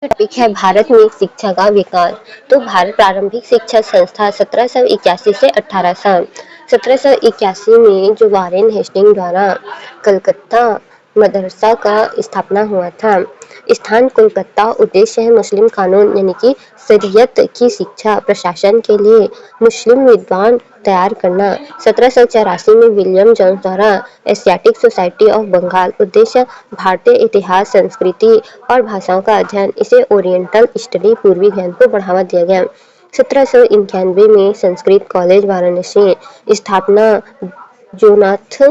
Topic है भारत में शिक्षा का विकास। तो भारत प्रारंभिक शिक्षा संस्था 1781 से 1781 में जो वारेन हेस्टिंग द्वारा कलकत्ता मदरसा का स्थापना हुआ था। स्थान कोलकाता। उद्देश्य है मुस्लिम कानून यानी कि शरीयत की शिक्षा, प्रशासन के लिए मुस्लिम विद्वान तैयार करना। 1784 में विलियम जोन्स द्वारा एशियाटिक सोसाइटी ऑफ बंगाल। उद्देश्य भारतीय इतिहास, संस्कृति और भाषाओं का अध्ययन। इसे ओरिएंटल स्टडी, पूर्वी ज्ञान को बढ़ावा दिया गया। 1791 में संस्कृत कॉलेज वाराणसी स्थापना जोनाथ।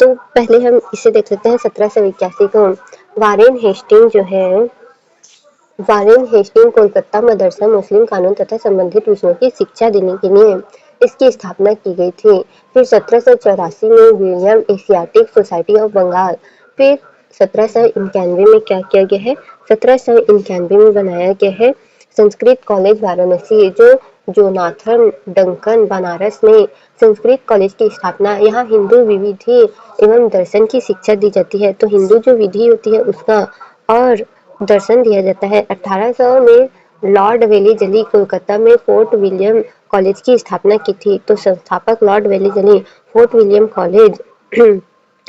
तो पहले हम इसे देख लेते हैं 1781 को। वारेन हेस्टिंग जो है, वारेन हेस्टिंग कोलकाता मदरसा मुस्लिम कानून तथा संबंधित विषयों की शिक्षा देने के लिए इसकी स्थापना की गई थी। फिर 1784 में William Asiatic Society of Bengal. फिर 1791 में क्या किया गया है? 1791 में बनाया गया है संस्कृत कॉलेज वाराणसी, जो जोनाथन डंकन बनारस में संस्कृत कॉलेज की स्थापना। यहाँ हिंदू विधि एवं दर्शन की शिक्षा दी जाती है। तो हिंदू जो विधि होती है उसका और दर्शन दिया जाता है। 1800 में लॉर्ड वेलीजली कोलकाता में फोर्ट विलियम कॉलेज की स्थापना की थी। तो संस्थापक लॉर्ड वेलीजली। फोर्ट विलियम कॉलेज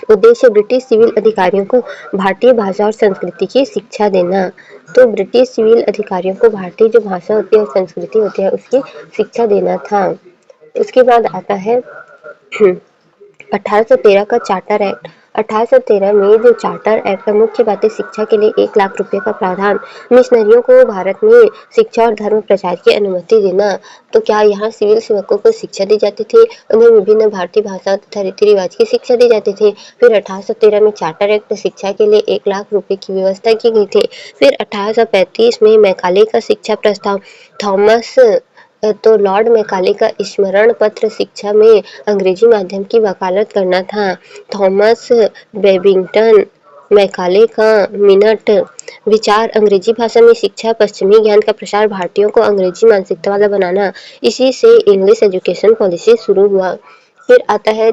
उद्देश्य ब्रिटिश सिविल अधिकारियों को भारतीय भाषा और संस्कृति की शिक्षा देना। तो ब्रिटिश सिविल अधिकारियों को भारतीय जो भाषा होती है और संस्कृति होती है उसकी शिक्षा देना था। उसके बाद आता है 1813 का चार्टर एक्ट। 1813 में जो चार्टर एक्ट का मुख्य बातें, शिक्षा के लिए 1 लाख रुपए का प्रावधान, मिशनरियों को भारत में शिक्षा और धर्म प्रचार की अनुमति देना। तो क्या यहाँ सिविल सेवकों को शिक्षा दी जाती थी, उन्हें विभिन्न भारतीय भाषा तथा रीति रिवाज की शिक्षा दी जाती थी। फिर 1813 में चार्टर एक्ट शिक्षा के लिए 1 लाख रुपए की व्यवस्था की गई थी। फिर 1835 में मैकाले का शिक्षा प्रस्ताव, थॉमस तो लॉर्ड मैकाले का स्मरण पत्र शिक्षा में अंग्रेजी माध्यम की वकालत करना था। थॉमस बेबिंगटन मैकाले का मिनट विचार, अंग्रेजी भाषा में शिक्षा, पश्चिमी ज्ञान का प्रसार, भारतीयों को अंग्रेजी मानसिकता वाला बनाना। इसी से इंग्लिश एजुकेशन पॉलिसी शुरू हुआ। फिर आता है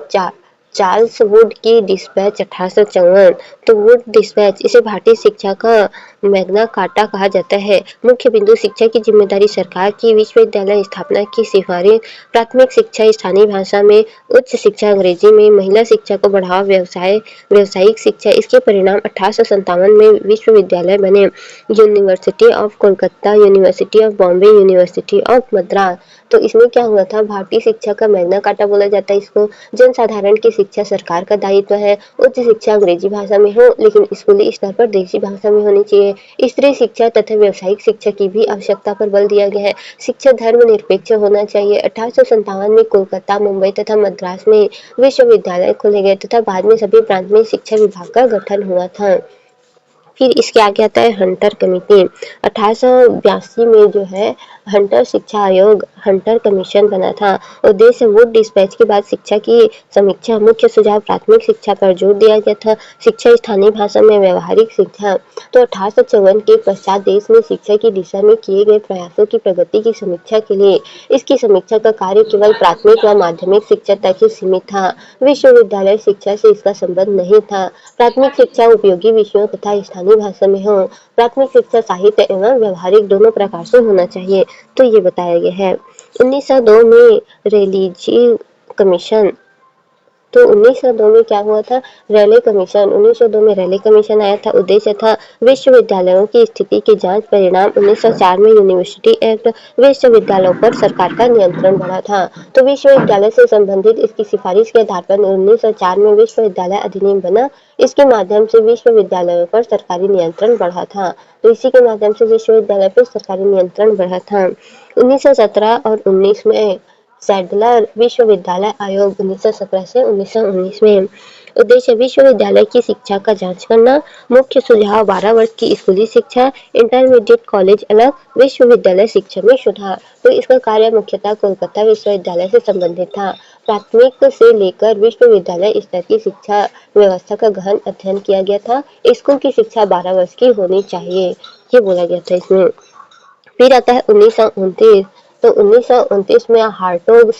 चार्ल्स वुड की डिस्पैच 1854। तो वुड डिस्पैच, इसे भारतीय शिक्षा का मैग्ना कार्टा कहा जाता है। मुख्य बिंदु, शिक्षा की जिम्मेदारी सरकार की, विश्वविद्यालय स्थापना की सिफारिश, प्राथमिक शिक्षा स्थानीय भाषा में, उच्च शिक्षा अंग्रेजी में, महिला शिक्षा को बढ़ावा, व्यावसायिक शिक्षा। इसके परिणाम 1857 में विश्वविद्यालय बने, university of Kolkata, University of Bombay, University of Madras. तो इसमें क्या हुआ था? भारतीय शिक्षा का मैग्ना कार्टा बोला जाता है इसको। जनसाधारण की शिक्षा सरकार का दायित्व है। उच्च शिक्षा अंग्रेजी भाषा में हो, लेकिन स्कूली स्तर पर देशी भाषा में होनी चाहिए। स्त्री शिक्षा तथा व्यावसायिक शिक्षा की भी आवश्यकता पर बल दिया गया है। शिक्षा धर्मनिरपेक्ष होना चाहिए। 1857 में कोलकाता, मुंबई तथा मद्रास में विश्वविद्यालय खोले गए तथा बाद में सभी प्रांत में शिक्षा विभाग का गठन हुआ था। फिर इसके आगे आता है हंटर कमेटी। 1882 में जो है हंटर शिक्षा आयोग, हंटर कमीशन बना था। उद्देश्य वुड डिस्पैच के बाद शिक्षा की समीक्षा, मुख्य सुझाव, प्राथमिक शिक्षा पर जोर दिया गया था, शिक्षा स्थानीय भाषा में, व्यवहारिक शिक्षा। तो 1854 के पश्चात देश में शिक्षा की दिशा में किए गए प्रयासों की प्रगति की समीक्षा के लिए इसकी समीक्षा का कार्य केवल प्राथमिक व माध्यमिक शिक्षा तक ही सीमित था। विश्वविद्यालय शिक्षा से इसका संबंध नहीं था। प्राथमिक शिक्षा उपयोगी विषयों तथा स्थानीय भाषा में हो। प्राथमिक शिक्षा साहित्य एवं व्यवहारिक दोनों प्रकार से होना चाहिए। तो ये बताया गया है। 1902 में रेलिजी कमीशन। तो 1902 में क्या हुआ था? Raleigh commission. 1902 में रैले कमीशन आया था। उद्देश्य था विश्वविद्यालयों की स्थिति की जांच। परिणाम 1904 में यूनिवर्सिटी एक्ट, विश्वविद्यालयों पर सरकार का नियंत्रण बढ़ा था। तो विश्वविद्यालय से संबंधित इसकी सिफारिश के आधार पर 1904 में विश्वविद्यालय अधिनियम बना। इसके माध्यम से विश्वविद्यालयों पर सरकारी नियंत्रण बढ़ा था। तो इसी के माध्यम से विश्वविद्यालय पर सरकारी नियंत्रण बढ़ा था। 1917 और 19 में सैडलर विश्वविद्यालय आयोग, 1917 से 1919 में। उद्देश्य विश्वविद्यालय की शिक्षा का जांच करना। मुख्य सुझाव 12 वर्ष की स्कूली शिक्षा, इंटरमीडिएट कॉलेज अलग, विश्वविद्यालय शिक्षा में सुधार। तो इसका कार्य मुख्यतः कोलकाता विश्वविद्यालय से संबंधित था। प्राथमिक से लेकर विश्वविद्यालय स्तर की शिक्षा व्यवस्था का गहन अध्ययन किया गया था। स्कूल की शिक्षा 12 वर्ष की होनी चाहिए, ये बोला गया था इसमें। फिर आता है 1929। तो 1929 में हार्टोग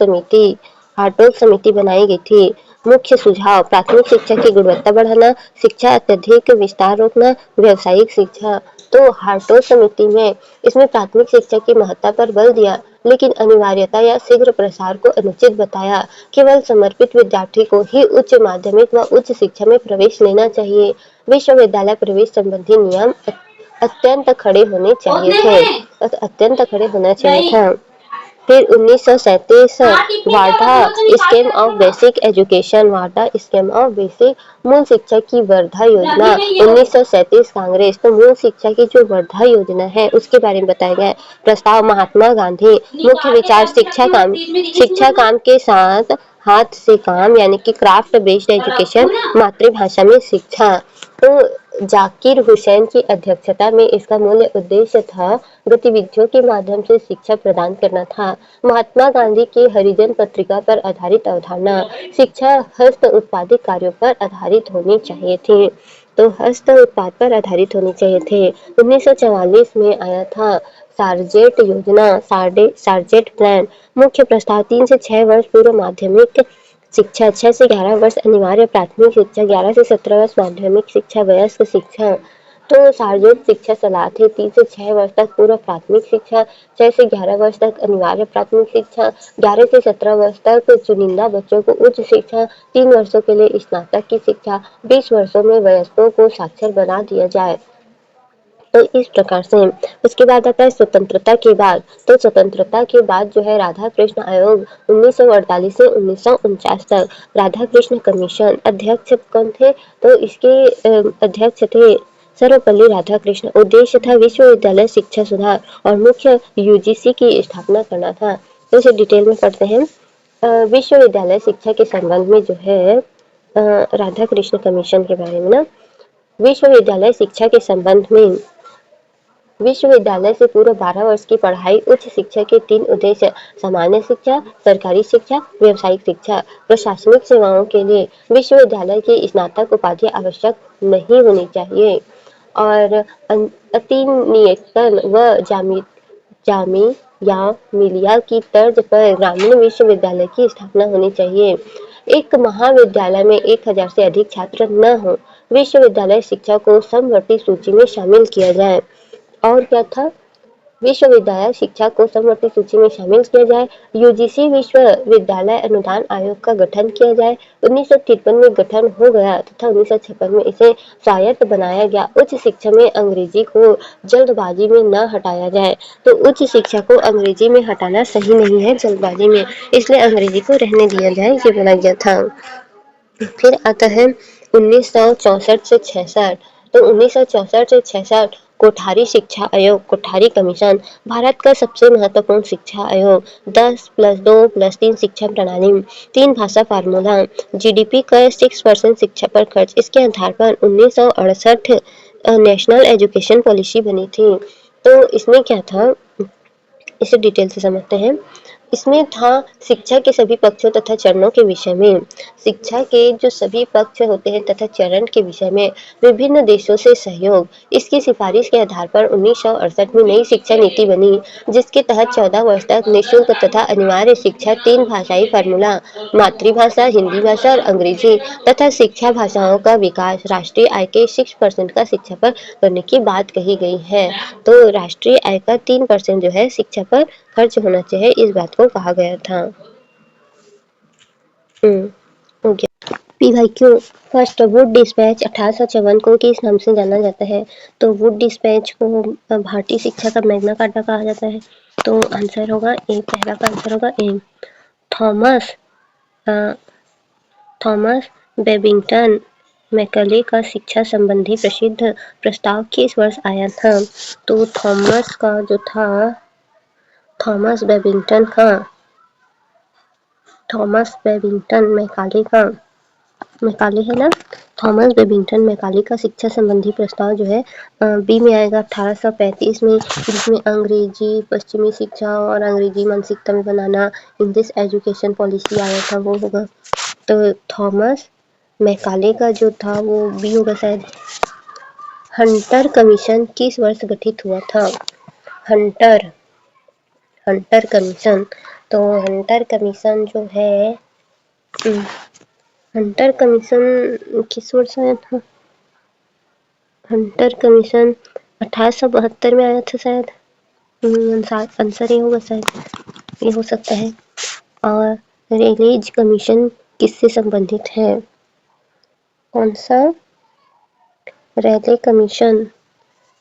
समिति बनाई गई थी। मुख्य सुझाव: प्राथमिक शिक्षा की गुणवत्ता बढ़ाना, शिक्षा अत्यधिक विस्तार रोकना, व्यावसायिक शिक्षा। तो हार्टो समिति में इसमें प्राथमिक शिक्षा की महत्ता पर बल दिया, लेकिन अनिवार्यता या शीघ्र प्रसार को अनुचित बताया। केवल समर्पित विद्यार्थी को ही उच्च माध्यमिक व उच्च शिक्षा में प्रवेश लेना चाहिए। विश्वविद्यालय प्रवेश संबंधी नियम अत्यंत खड़े होने चाहिए थे, अत्यंत खड़े होना चाहिए था। फिर 1937 Wardha scheme of basic education, Wardha scheme of basic मूल शिक्षा की वर्धा योजना 1937 कांग्रेस। तो मूल शिक्षा की जो वर्धा योजना है उसके बारे में बताया गया है। प्रस्ताव: महात्मा गांधी। मुख्य विचार: शिक्षा काम के साथ हाथ से काम यानी कि क्राफ्ट बेस्ड एजुकेशन, मातृभाषा में शिक्षा। तो जाकिर हुसैन की अध्यक्षता में इसका मूल उद्देश्य था गतिविधियों के माध्यम से शिक्षा प्रदान करना था। महात्मा गांधी की हरिजन पत्रिका पर आधारित अवधारणा: शिक्षा हस्त उत्पादित कार्यों पर आधारित होनी चाहिए थी। तो हस्त उत्पाद पर आधारित होनी चाहिए थे। 1944 में आया था सार्जेंट योजना, सार्जेंट प्लान। मुख्य प्रस्ताव: 3 से 6 वर्ष पूर्व माध्यमिक शिक्षा, 6 से 11 वर्ष अनिवार्य प्राथमिक शिक्षा, 11 से 17 वर्ष माध्यमिक शिक्षा, वयस्क शिक्षा। तो सार्वजनिक शिक्षा सलाह थे 3 से 6 वर्ष तक पूर्व प्राथमिक शिक्षा, 6 से 11 वर्ष तक अनिवार्य प्राथमिक शिक्षा, 11 से 17 वर्ष तक चुनिंदा बच्चों को उच्च शिक्षा, 3 वर्षों के लिए स्नातक की शिक्षा, 20 वर्षों में वयस्कों को साक्षर बना दिया जाए। तो इस प्रकार से उसके बाद आता है स्वतंत्रता के बाद। तो स्वतंत्रता के बाद जो है राधा कृष्ण आयोग 1948 से 1949 तक, राधा कृष्ण कमीशन। अध्यक्ष कौन थे? तो इसके अध्यक्ष थे सर्वपल्ली राधाकृष्ण। उद्देश्य था विश्वविद्यालय शिक्षा सुधार और मुख्य यूजीसी की स्थापना करना था। तो इसे डिटेल में पढ़ते हैं। विश्वविद्यालय शिक्षा के संबंध में जो है राधा कृष्ण कमीशन के बारे में ना, विश्वविद्यालय शिक्षा के संबंध में विश्वविद्यालय से पूर्व 12 वर्ष की पढ़ाई, उच्च शिक्षा के 3 उद्देश्य: सामान्य शिक्षा, सरकारी शिक्षा, व्यावसायिक शिक्षा। प्रशासनिक सेवाओं के लिए विश्वविद्यालय की स्नातक उपाधि आवश्यक नहीं होनी चाहिए और अतिनियतन व जामिया मिलिया की तर्ज पर ग्रामीण विश्वविद्यालय की स्थापना होनी चाहिए। एक महाविद्यालय में 1000 से अधिक छात्र न हो। विश्वविद्यालय शिक्षा को समवर्ती सूची में शामिल किया जाए। और क्या था? विश्वविद्यालय शिक्षा को समवर्ती सूची में शामिल किया जाए। यूजीसी विश्वविद्यालय अनुदान आयोग का गठन किया जाए। 1953 में गठन हो गया तथा 1956 में इसे स्वायत्त बनाया गया। उच्च शिक्षा में अंग्रेजी को जल्दबाजी में न हटाया जाए। तो उच्च शिक्षा को अंग्रेजी में हटाना सही नहीं है जल्दबाजी में, इसलिए अंग्रेजी को रहने दिया जाए, ये बोला गया था। फिर आता है 1964 से 66। तो 1964 से 66 कोठारी शिक्षा आयोग, कोठारी कमीशन, भारत का सबसे महत्वपूर्ण शिक्षा आयोग। 10+2+3 शिक्षा प्रणाली, 3 भाषा फार्मूला, जीडीपी का 6% शिक्षा पर खर्च। इसके आधार पर 1968 नेशनल एजुकेशन पॉलिसी बनी थी। तो इसमें क्या था, इसे डिटेल से समझते हैं। इसमें था शिक्षा के सभी पक्षों तथा चरणों के विषय में, शिक्षा के जो सभी पक्ष होते हैं तथा चरण के विषय में विभिन्न देशों से सहयोग। इसकी सिफारिश के आधार पर 1968 में नई शिक्षा नीति बनी, जिसके तहत 14 वर्ष तक निःशुल्क तथा अनिवार्य शिक्षा, 3 भाषाई फार्मूला, मातृभाषा, हिंदी भाषा और अंग्रेजी तथा शिक्षा भाषाओं का विकास, राष्ट्रीय आय के 6% का शिक्षा पर करने की बात कही गई है। तो राष्ट्रीय आय का 3% जो है शिक्षा पर खर्च होना चाहिए, इस बात को कहा गया था। हो गया। पीवाईक्यू। फर्स्ट, वुड डिस्पैच 1854 को किस नाम से जाना जाता है? तो वुड डिस्पैच को भारतीय शिक्षा का मैग्ना कार्टा कहा जाता है। तो आंसर होगा ए, पहला का आंसर होगा ए। थॉमस थॉमस बेबिंगटन मैकले का शिक्षा संबंधी प्रसिद्ध प्रस्ताव किस वर्ष आया था? तो थॉमस बेबिंगटन मैकाले है ना, थॉमस बेबिंगटन मैकाले का शिक्षा संबंधी प्रस्ताव जो है बी में आएगा 1835 में, जिसमें अंग्रेजी पश्चिमी शिक्षा और अंग्रेजी मानसिकता में बनाना, इंग्लिश एजुकेशन पॉलिसी आया था, वो होगा। तो थॉमस मैकाले का जो था वो बी होगा शायद। हंटर कमीशन किस वर्ष गठित हुआ था? Hunter commission. तो हंटर कमीशन जो है हंटर कमीशन किस वर्ष आया था? हंटर कमीशन 1872 में आया था शायद। आंसर ये होगा शायद, ये हो सकता है। और रेलेज कमीशन किससे संबंधित है? कौन सा? रेले कमीशन।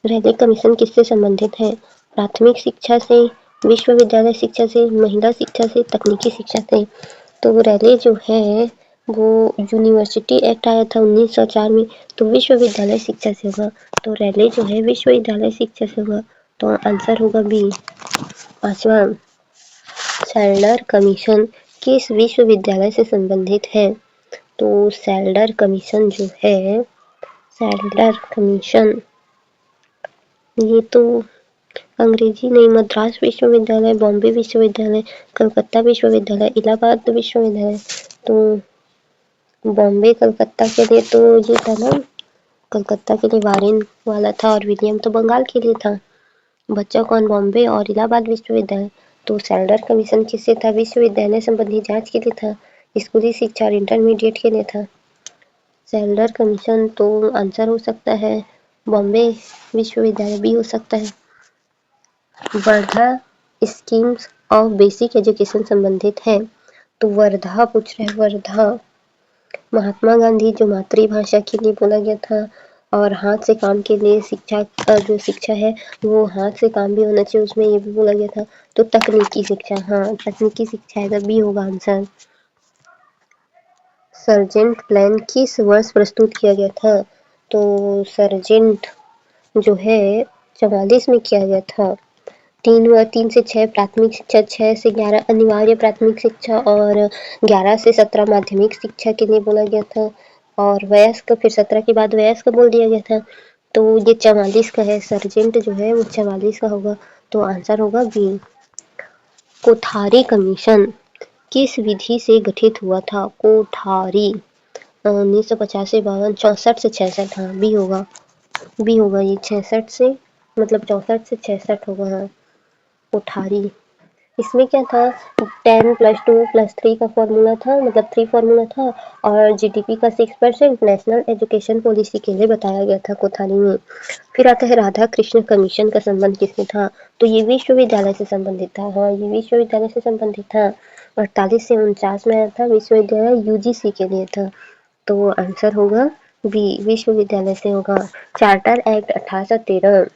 रेले कमीशन किससे संबंधित है? प्राथमिक शिक्षा से, विश्वविद्यालय शिक्षा से, महिला शिक्षा से, तकनीकी शिक्षा से। तो रेले जो है वो यूनिवर्सिटी एक्ट आया था 1904 में, तो विश्वविद्यालय शिक्षा से होगा। तो रेले जो है विश्वविद्यालय शिक्षा से होगा, तो आंसर होगा बी। पांचवा, सैल्डर कमीशन किस विश्वविद्यालय से संबंधित है? तो सैल्डर कमीशन जो है, सैल्डर कमीशन ये तो अंग्रेजी नहीं, मद्रास विश्वविद्यालय, बॉम्बे विश्वविद्यालय, कलकत्ता विश्वविद्यालय, इलाहाबाद विश्वविद्यालय। तो बॉम्बे कलकत्ता के लिए तो ये था ना, कलकत्ता के लिए वारेन वाला था और विलियम तो बंगाल के लिए था। बच्चा कौन? बॉम्बे और इलाहाबाद विश्वविद्यालय। तो सैल्डर कमीशन किससे था? विश्वविद्यालय संबंधी जांच के लिए था, स्कूली शिक्षा और इंटरमीडिएट के लिए था। सैल्डर कमीशन तो आंसर हो सकता है बॉम्बे विश्वविद्यालय, भी हो सकता है। Wardha schemes of basic education संबंधित है, तो वर्धा पूछ रहे हैं। वर्धा महात्मा गांधी जो मातृभाषा के लिए बोला गया था, और हाथ से काम के लिए शिक्षा, जो शिक्षा है वो हाथ से काम भी होना चाहिए, उसमें ये भी बोला गया था। तो तकनीकी शिक्षा, हाँ तकनीकी शिक्षा है, बी होगा आंसर। सर्जेंट प्लान किस वर्ष प्रस्तुत किया गया था? तो सर्जेंट जो है 44 में किया गया था। 3 से 6 प्राथमिक शिक्षा, 6 से 11 अनिवार्य प्राथमिक शिक्षा और 11 से 17 माध्यमिक शिक्षा के लिए बोला गया था। और वयस्क फिर 17 के बाद वयस्क बोल दिया गया था। तो ये 44 का है, सर्जेंट जो है वो 44 का होगा, तो आंसर होगा बी। कोठारी कमीशन किस विधि से गठित हुआ था? कोठारी 1950 से 52, 64 से 66, हाँ बी होगा, बी होगा ये 66 से, मतलब 64 से 66 होगा, हाँ कोठारी। इसमें क्या था, 10 + 2 + 3 का फॉर्मूला था, मतलब 3 फॉर्मूला था, और जीडीपी का 6% नेशनल एजुकेशन पॉलिसी के लिए बताया गया था कोठारी में। फिर आता है राधा कृष्ण कमीशन का संबंध किससे था? तो ये विश्वविद्यालय से संबंधित था, हाँ ये विश्वविद्यालय से संबंधित था। 48 से 49 में आया था, विश्वविद्यालय यूजीसी के लिए था, तो आंसर होगा बी, विश्वविद्यालय से होगा। चार्टर एक्ट 1813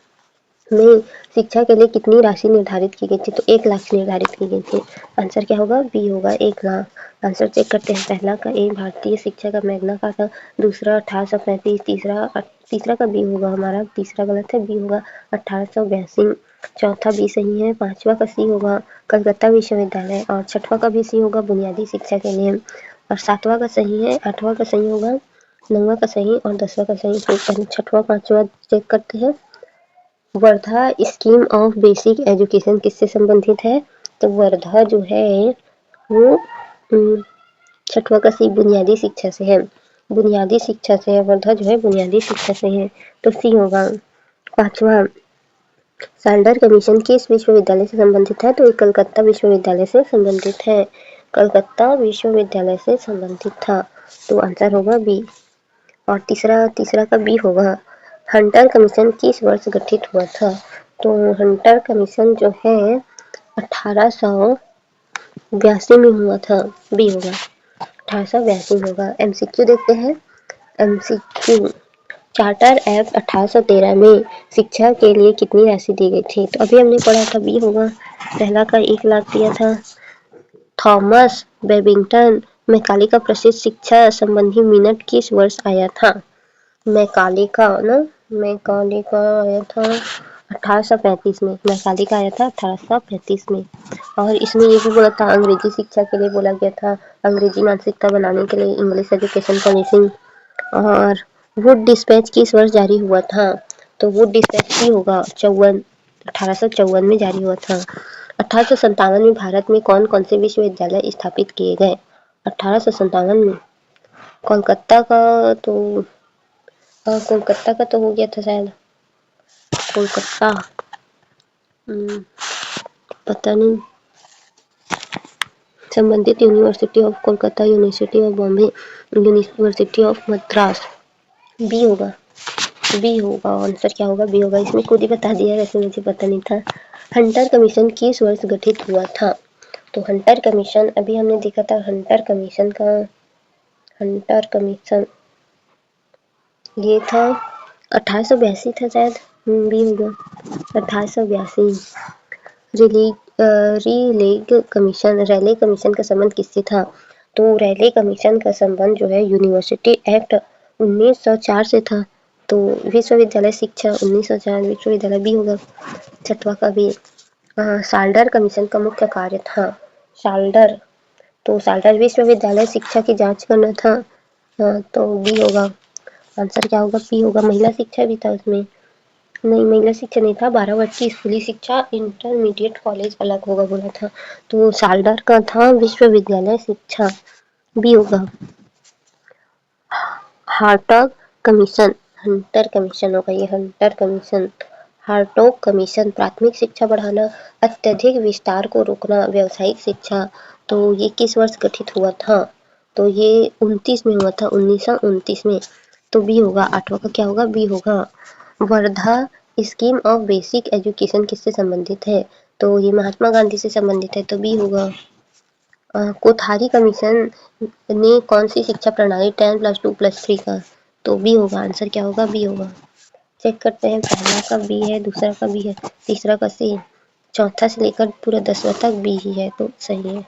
में शिक्षा के लिए कितनी राशि निर्धारित की गई थी? तो 1 लाख निर्धारित की गई थी, आंसर क्या होगा? बी होगा 1 लाख। आंसर चेक करते हैं। पहला का ए भारतीय शिक्षा का मैग्ना कार्टा, दूसरा 1835, तीसरा का बी होगा हमारा, तीसरा गलत है, बी होगा 1882, चौथा बी सही है, पांचवा का सी होगा कलकत्ता विश्वविद्यालय, और छठवां का भी सी होगा बुनियादी शिक्षा के लिए, और सातवां का सही है, आठवां का सही होगा, नौवां का सही और 10वां का सही। तो पहले छठवां पांचवा चेक करते हैं। Wardha scheme of basic education किससे संबंधित है? तो वर्धा जो है वो छठवां का सी बुनियादी शिक्षा से है, बुनियादी शिक्षा से है, वर्धा जो है बुनियादी शिक्षा से है, तो सी होगा। पांचवा, सैल्डर कमीशन किस विश्वविद्यालय से संबंधित है? तो ये कलकत्ता विश्वविद्यालय से संबंधित है, कलकत्ता विश्वविद्यालय से संबंधित था, तो आंसर होगा बी। और तीसरा तीसरा का बी होगा। हंटर कमीशन किस वर्ष गठित हुआ था? तो हंटर कमीशन जो है 1882 में हुआ था, बी होगा 1882 होगा। एमसीक्यू देखते हैं। एमसीक्यू, चार्टर एक्ट 1813 में शिक्षा के लिए कितनी राशि दी गई थी? तो अभी हमने पढ़ा था, बी होगा। पहला का 1 लाख दिया था। थॉमस बेबिंगटन मैकाले का प्रसिद्ध शिक्षा संबंधी मिनट किस वर्ष आया था? मैकाले का ना, मैकाले का आया था 1835 में, मैकाले का आया था 1835 में। और इसमें ये भी बोला था अंग्रेजी शिक्षा के लिए बोला गया था, अंग्रेजी मानसिकता बनाने के लिए इंग्लिश एजुकेशन पॉलिसी। और वुड डिस्पैच किस वर्ष जारी हुआ था? तो वुड डिस्पैच ही होगा 1854 में जारी हुआ था। 1857 में भारत में कौन कौन से विश्वविद्यालय स्थापित किए गए? 1857 में कोलकाता का तो, कोलकाता का तो हो गया था शायद, कोलकाता, पता नहीं, संबंधित University of Kolkata, University of Bombay, University of Madras. B होगा, बी होगा आंसर क्या होगा, बी होगा। इसमें खुद ही बता दिया, वैसे मुझे पता नहीं था। हंटर कमीशन किस वर्ष गठित हुआ था? तो हंटर कमीशन अभी हमने देखा था, हंटर कमीशन ये था 1882 था शायद। बी होगा 1882। रैले कमीशन का संबंध किससे था? तो रैले कमीशन का संबंध जो है यूनिवर्सिटी एक्ट 1904 से था। तो विश्वविद्यालय शिक्षा 1904, विश्वविद्यालय बी होगा। छठवां का बी। साल्डर कमीशन का मुख्य कार्य था। साल्डर विश्वविद्यालय शिक्षा की जांच करना था। तो बी होगा। आंसर क्या होगा, बी होगा। महिला शिक्षा भी था उसमें। नहीं, महिला शिक्षा नहीं था, 12 वर्ष की स्कूली शिक्षा, इंटरमीडिएट कॉलेज अलग होगा बोला था। तो साल्डर का था विश्वविद्यालय शिक्षा, बी होगा। हार्टग कमीशन, हंटर कमीशन होगा ये, हंटर कमीशन। हार्टोग कमीशन प्राथमिक शिक्षा बढ़ाना, अत्यधिक विस्तार को रोकना, व्यावसायिक शिक्षा। तो ये किस वर्ष गठित हुआ था? तो ये 29 में हुआ था, 1929 में। तो बी होगा। आठवां का क्या होगा, बी होगा। Wardha scheme of basic education किससे संबंधित है? तो ये महात्मा गांधी से संबंधित है, तो बी होगा। कोठारी कमीशन ने कौन सी शिक्षा प्रणाली 10+2+3 का? तो बी होगा। आंसर क्या होगा, बी होगा। चेक करते हैं, पहला का बी है, दूसरा का बी है, तीसरा का सी, चौथा से लेकर पूरा 10वां तक बी ही है, तो सही है।